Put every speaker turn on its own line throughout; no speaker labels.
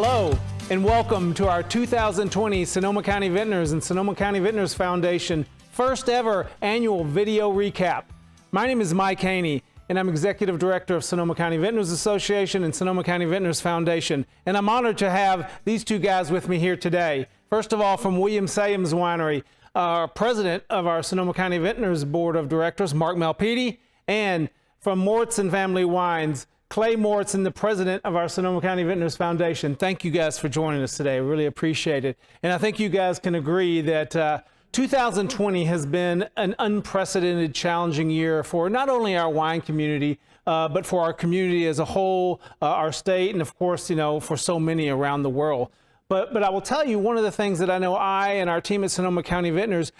Hello and welcome to our 2020 Sonoma County Vintners and Sonoma County Vintners Foundation first ever annual video recap. My name is Mike Haney and I'm Executive Director of Sonoma County Vintners Association and Sonoma County Vintners Foundation, and I'm honored to have these two guys with me here today. First of all, from Selyem's Winery, our president of our Sonoma County Vintners Board of Directors, Mark Malpiede, and from Mauritson Family Wines, Clay Mauritson, the president of our Sonoma County Vintners Foundation. Thank you guys for joining us today. Really appreciate it. And I think you guys can agree that 2020 has been an unprecedented, challenging year for not only our wine community, but for our community as a whole, our state, and of course, for so many around the world. But I will tell you, one of the things that I know I and our team at Sonoma County Vintners,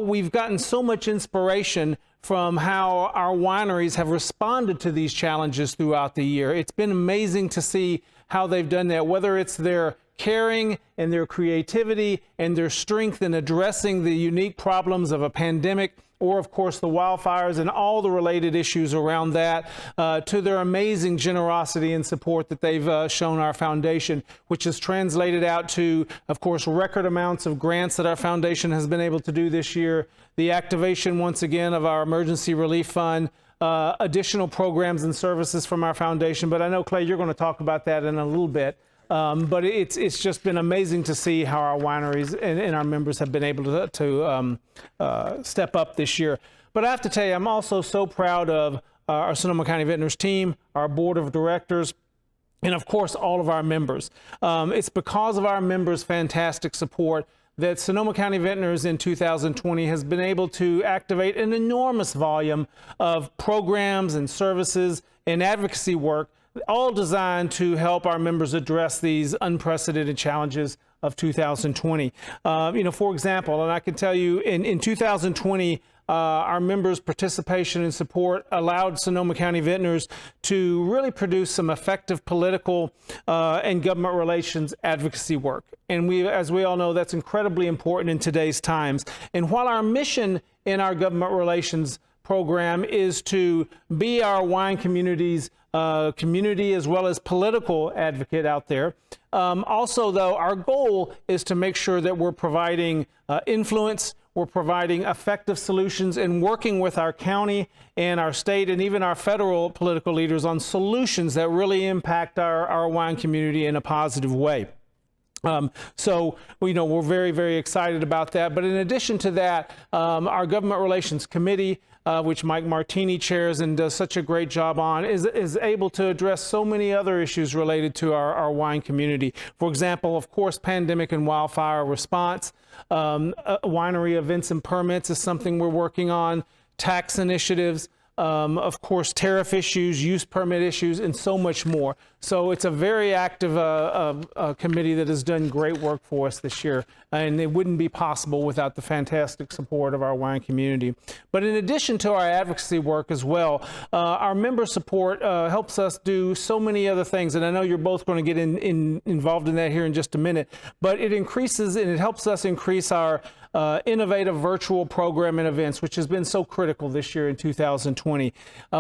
we've gotten so much inspiration from how our wineries have responded to these challenges throughout the year. It's been amazing to see how they've done that, whether it's their caring and their creativity and their strength in addressing the unique problems of a pandemic, or of course the wildfires and all the related issues around that, to their amazing generosity and support that they've shown our foundation, which has translated out to, of course, record amounts of grants that our foundation has been able to do this year, the activation once again of our emergency relief fund, additional programs and services from our foundation. But I know, Clay, you're going to talk about that in a little bit. But it's just been amazing to see how our wineries and our members have been able to step up this year. But I have to tell you, I'm also so proud of our Sonoma County Vintners team, our board of directors, and of course, all of our members. It's because of our members' fantastic support that Sonoma County Vintners in 2020 has been able to activate an enormous volume of programs and services and advocacy work, all designed to help our members address these unprecedented challenges of 2020. For example, and I can tell you in 2020, our members' participation and support allowed Sonoma County Vintners to really produce some effective political and government relations advocacy work. And as we all know, that's incredibly important in today's times. And while our mission in our government relations program is to be our wine community's community as well as political advocate out there. Also, though, our goal is to make sure that we're providing influence, we're providing effective solutions, and working with our county and our state and even our federal political leaders on solutions that really impact our wine community in a positive way. So, we're very, very excited about that. But in addition to that, our Government Relations Committee, which Mike Martini chairs and does such a great job on, is able to address so many other issues related to our wine community. For example, of course, pandemic and wildfire response, winery events and permits is something we're working on, tax initiatives, of course, tariff issues, use permit issues, and so much more. So it's a very active committee that has done great work for us this year, and it wouldn't be possible without the fantastic support of our wine community. But in addition to our advocacy work as well, our member support helps us do so many other things, and I know you're both going to get involved in that here in just a minute, but it increases and it helps us increase our innovative virtual program and events, which has been so critical this year in 2020.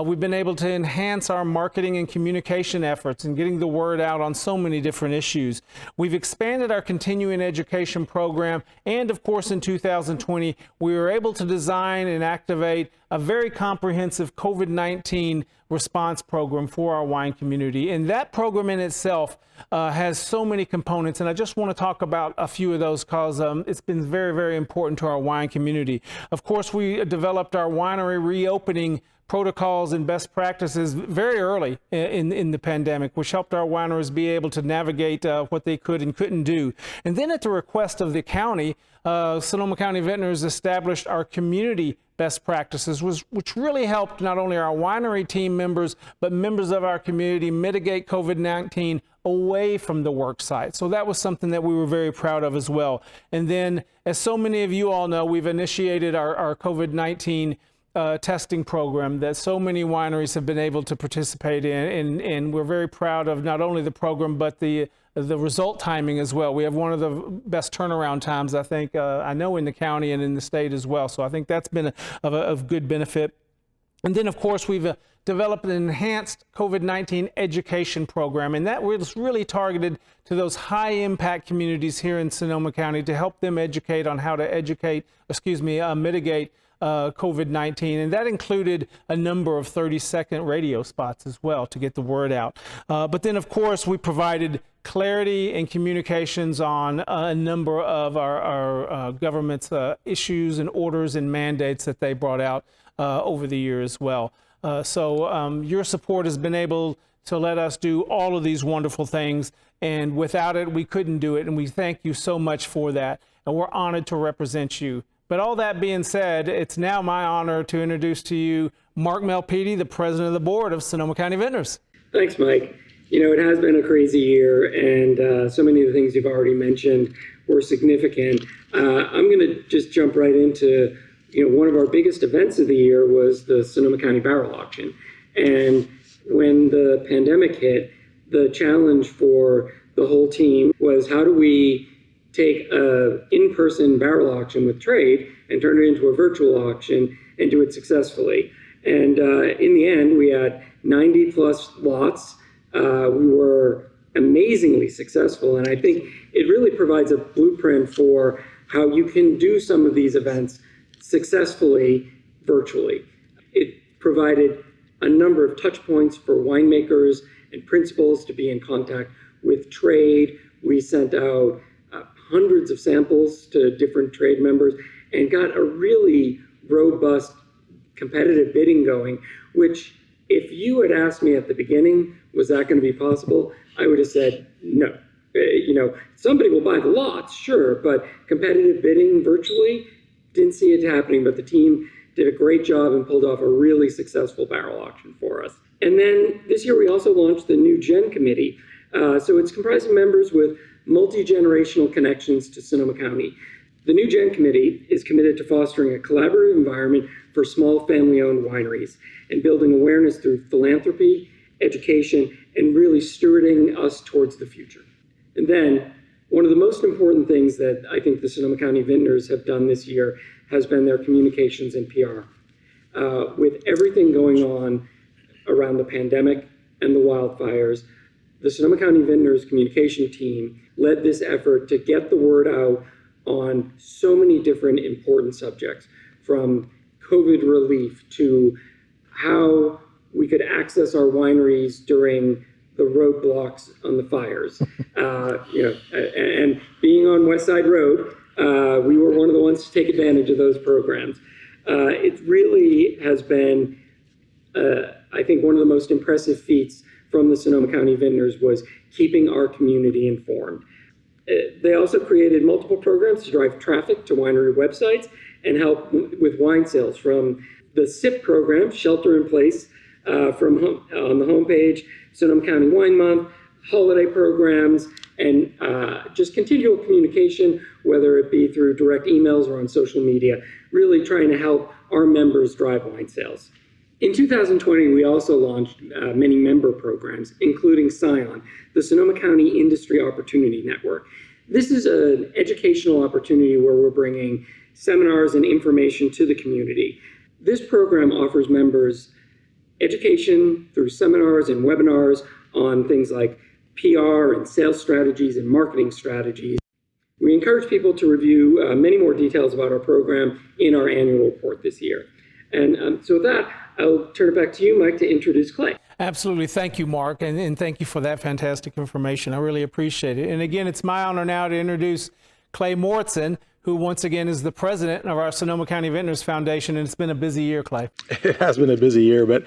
We've been able to enhance our marketing and communication efforts and getting the word out on so many different issues. We've expanded our continuing education program, and of course in 2020 we were able to design and activate a very comprehensive COVID-19 response program for our wine community. And that program in itself has so many components, and I just want to talk about a few of those because it's been very, very important to our wine community. Of course, we developed our winery reopening protocols and best practices very early in the pandemic, which helped our wineries be able to navigate what they could and couldn't do. And then at the request of the county, Sonoma County Vintners established our community best practices, which really helped not only our winery team members, but members of our community mitigate COVID-19 away from the work site. So that was something that we were very proud of as well. And then, as so many of you all know, we've initiated our COVID-19 testing program that so many wineries have been able to participate in, and we're very proud of not only the program but the result timing as well. We have one of the best turnaround times, I think, I know in the county and in the state as well. So I think that's been of good benefit. And then, of course, we've developed an enhanced COVID-19 education program, and that was really targeted to those high-impact communities here in Sonoma County to help them educate on how to mitigate COVID-19, and that included a number of 30-second radio spots as well to get the word out. But then, of course, we provided clarity and communications on a number of our government's issues and orders and mandates that they brought out over the year as well. So your support has been able to let us do all of these wonderful things, and without it, we couldn't do it, and we thank you so much for that, and we're honored to represent you. But all that being said, it's now my honor to introduce to you Mark Malpiede, the president of the board of Sonoma County Vintners.
Thanks, Mike. You know, it has been a crazy year, and so many of the things you've already mentioned were significant. I'm going to just jump right into, one of our biggest events of the year was the Sonoma County Barrel Auction. And when the pandemic hit, the challenge for the whole team was, how do we take an in-person barrel auction with trade and turn it into a virtual auction and do it successfully? And in the end, we had 90 plus lots. We were amazingly successful, and I think it really provides a blueprint for how you can do some of these events successfully virtually. It provided a number of touch points for winemakers and principals to be in contact with trade. We sent out hundreds of samples to different trade members and got a really robust competitive bidding going, which, if you had asked me at the beginning, was that going to be possible, I would have said no. Somebody will buy the lots, sure, but competitive bidding virtually, didn't see it happening, but the team did a great job and pulled off a really successful barrel auction for us. And then this year we also launched the New Gen Committee. So it's comprised of members with multi-generational connections to Sonoma County. The New Gen Committee is committed to fostering a collaborative environment for small family-owned wineries and building awareness through philanthropy, education, and really stewarding us towards the future. And then, one of the most important things that I think the Sonoma County Vintners have done this year has been their communications and PR. With everything going on around the pandemic and the wildfires, the Sonoma County Vintners communication team led this effort to get the word out on so many different important subjects, from COVID relief to how we could access our wineries during the roadblocks on the fires. And being on West Side Road, we were one of the ones to take advantage of those programs. It really has been, I think, one of the most impressive feats from the Sonoma County Vintners was keeping our community informed. They also created multiple programs to drive traffic to winery websites and help with wine sales, from the SIP program, Shelter in Place, on the homepage, Sonoma County Wine Month, holiday programs, and just continual communication, whether it be through direct emails or on social media, really trying to help our members drive wine sales. In 2020, we also launched many member programs, including SCION, the Sonoma County Industry Opportunity Network. This is an educational opportunity where we're bringing seminars and information to the community. This program offers members education through seminars and webinars on things like PR and sales strategies and marketing strategies. We encourage people to review many more details about our program in our annual report this year. And so with that, I'll turn it back to you, Mike, to introduce Clay.
Absolutely. Thank you, Mark, and thank you for that fantastic information. I really appreciate it. And again, it's my honor now to introduce Clay Mauritson, who once again is the president of our Sonoma County Vintners Foundation, and it's been a busy year, Clay.
It has been a busy year, but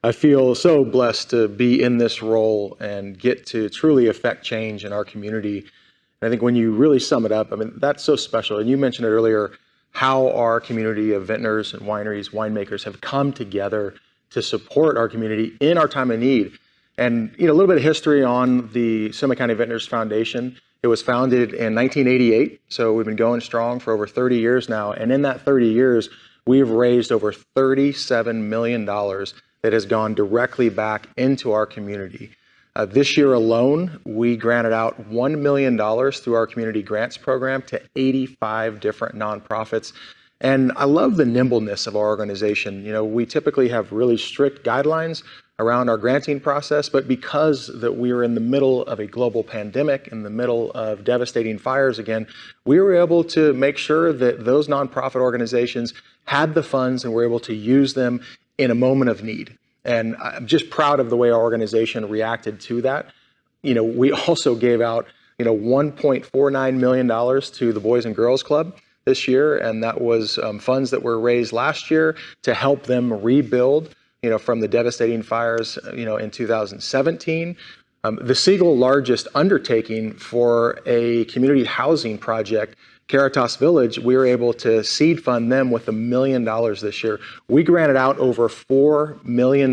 I feel so blessed to be in this role and get to truly affect change in our community. And I think when you really sum it up, I mean, that's so special. And you mentioned it earlier, how our community of vintners and wineries, winemakers have come together to support our community in our time of need. And a little bit of history on the Sonoma County Vintners Foundation. It was founded in 1988, so we've been going strong for over 30 years now. And in that 30 years, we've raised over $37 million that has gone directly back into our community. This year alone, we granted out $1 million through our community grants program to 85 different nonprofits. And I love the nimbleness of our organization. We typically have really strict guidelines around our granting process, but because that we were in the middle of a global pandemic, in the middle of devastating fires again, we were able to make sure that those nonprofit organizations had the funds and were able to use them in a moment of need. And I'm just proud of the way our organization reacted to that. We also gave out, $1.49 million to the Boys and Girls Club this year, and that was funds that were raised last year to help them rebuild, from the devastating fires, in 2017. The single largest undertaking for a community housing project, Caritas Village, we were able to seed fund them with $1 million this year. We granted out over $4 million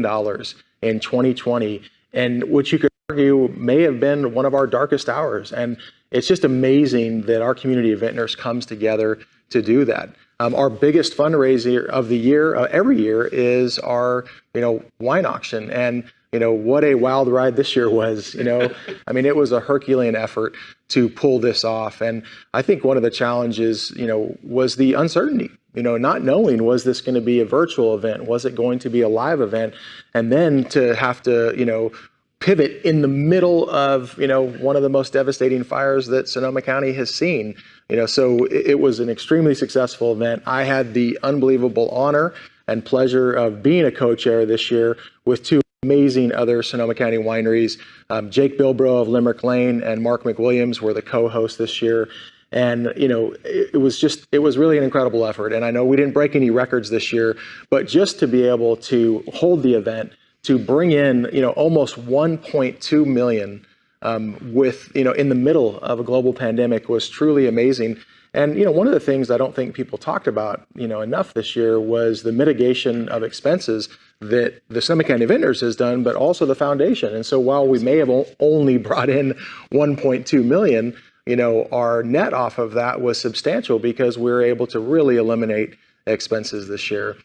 in 2020, and which you could argue may have been one of our darkest hours. And it's just amazing that our community of Vintners comes together to do that. Our biggest fundraiser of the year, every year, is our, wine auction. And, what a wild ride this year was, it was a Herculean effort to pull this off. And I think one of the challenges, was the uncertainty, not knowing, was this going to be a virtual event? Was it going to be a live event? And then to have to, pivot in the middle of, one of the most devastating fires that Sonoma County has seen. So it was an extremely successful event. I had the unbelievable honor and pleasure of being a co-chair this year with two amazing other Sonoma County wineries. Jake Bilbro of Limerick Lane and Mark McWilliams were the co-hosts this year. And, it was really an incredible effort. And I know we didn't break any records this year, but just to be able to hold the event, to bring in, almost 1.2 million with, in the middle of a global pandemic was truly amazing. And, one of the things I don't think people talked about, enough this year was the mitigation of expenses that the Sonoma County Vintners has done, but also the foundation. And so while we may have only brought in 1.2 million, our net off of that was substantial because we were able to really eliminate expenses this year.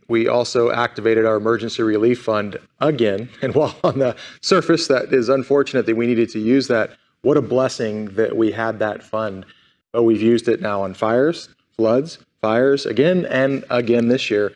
We also activated our emergency relief fund again. And while on the surface that is unfortunate that we needed to use that, what a blessing that we had that fund. But we've used it now on fires, floods, fires again and again this year.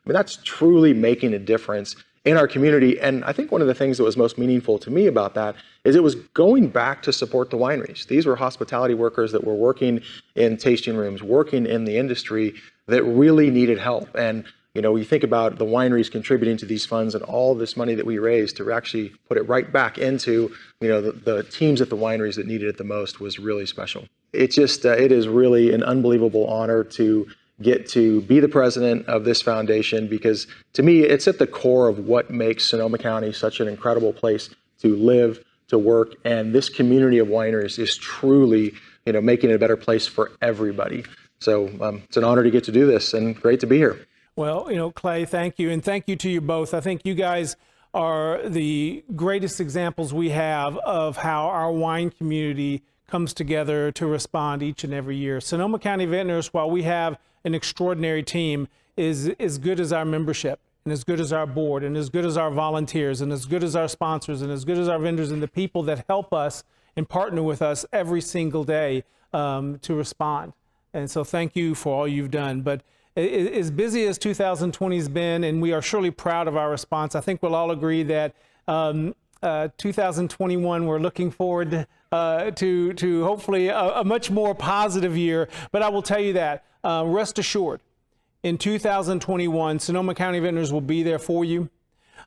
That's truly making a difference in our community. And I think one of the things that was most meaningful to me about that is it was going back to support the wineries. These were hospitality workers that were working in tasting rooms, working in the industry that really needed help. And you think about the wineries contributing to these funds and all this money that we raised to actually put it right back into, the teams at the wineries that needed it the most was really special. It is really an unbelievable honor to get to be the president of this foundation because to me, it's at the core of what makes Sonoma County such an incredible place to live, to work. And this community of wineries is truly, making it a better place for everybody. So it's an honor to get to do this and great to be here.
Well, Clay, thank you. And thank you to you both. I think you guys are the greatest examples we have of how our wine community comes together to respond each and every year. Sonoma County Vintners, while we have an extraordinary team, is as good as our membership and as good as our board and as good as our volunteers and as good as our sponsors and as good as our vendors and the people that help us and partner with us every single day to respond. And so thank you for all you've done. But as busy as 2020 has been, and we are surely proud of our response, I think we'll all agree that 2021, we're looking forward to hopefully a much more positive year. But I will tell you that, rest assured, in 2021, Sonoma County Vintners will be there for you.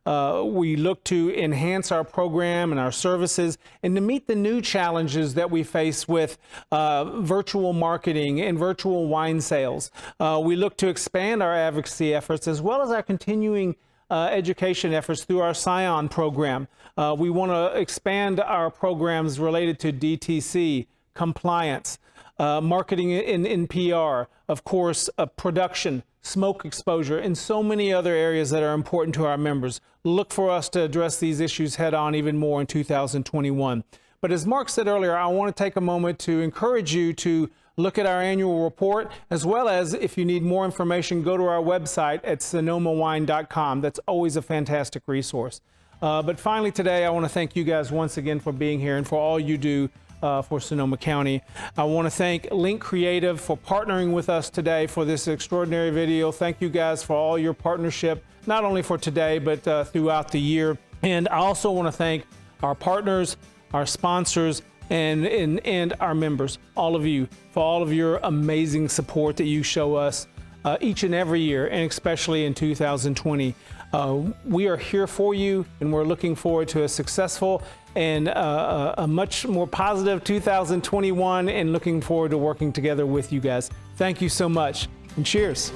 We look to enhance our program and our services and to meet the new challenges that we face with virtual marketing and virtual wine sales. We look to expand our advocacy efforts as well as our continuing education efforts through our Scion program. We want to expand our programs related to DTC, compliance, marketing in PR, of course, production, smoke exposure, and so many other areas that are important to our members. Look for us to address these issues head on even more in 2021. But as Mark said earlier, I want to take a moment to encourage you to look at our annual report, as well as if you need more information, go to our website at sonomawine.com. That's always a fantastic resource. But finally today, I want to thank you guys once again for being here and for all you do for Sonoma County. I want to thank Link Creative for partnering with us today for this extraordinary video. Thank you guys for all your partnership, not only for today, but throughout the year. And I also want to thank our partners, our sponsors, and our members, all of you, for all of your amazing support that you show us each and every year, and especially in 2020. We are here for you, and we're looking forward to a successful and a much more positive 2021, and looking forward to working together with you guys. Thank you so much, and cheers.